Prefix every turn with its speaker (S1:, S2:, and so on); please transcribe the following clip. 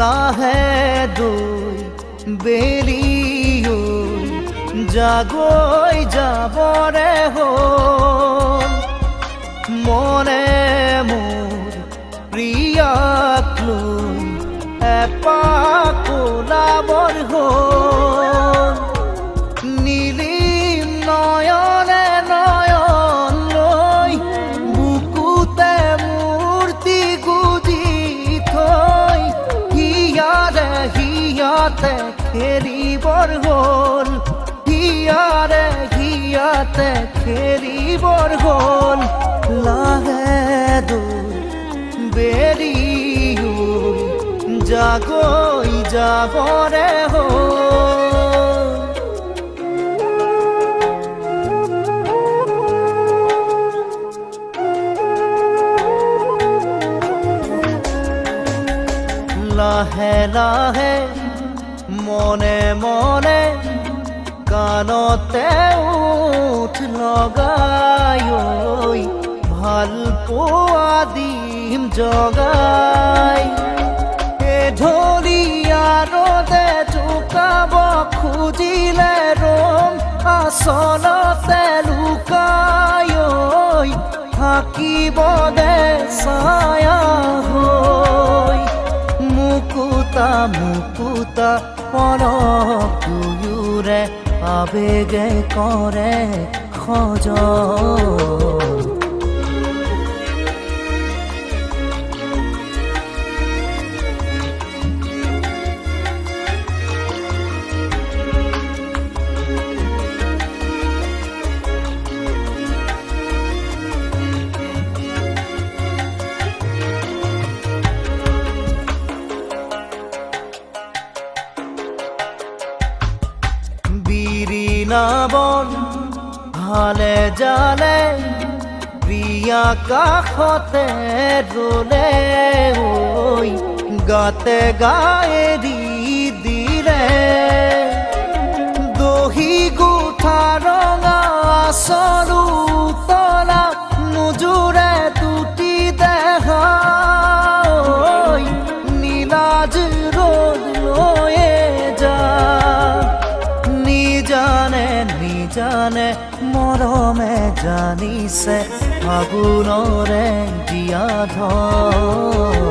S1: লাহে দৈ বেলিও জাগৈ যাবৰে হ'ল মনে মোৰ প্ৰিয়াক লৈ এপাক ওলাবৰ হ'ল নীলিম নয়নে নয়ন লৈ বুকুতে মূৰ্তি গুজি থৈ হিয়াৰে হিয়াতে খেলিবৰ হ'ল হিয়াৰে হিয়াতে খেলিবৰ হ'ল লাহে দৈ বেৰিও জাগৈ যাবৰে হ'ল লাহে লাহে মনে মনে কাণতে উঠ লগাই ভাল পোৱা দিম জগাই ঢলিয়া ৰদে টোকাব খুজিলে ৰং আচলতে লুকাই থাকিব দে ছায়া হৈ মুকুতা মুকুতা পলক দুয়োৰে আবেগে কৰে খজন বন ভালে জালে প্ৰিয়া কাষতে ৰলে গাতে গায়ে দি দিলে দহি গোঠা ৰঙা আচৰু তলা নোজোৰে দুটি দেহা নীলাজ ৰ'দ লৈয়ে যা জানে মৰমে জানিছে ফাগুনৰে দিয়া ধন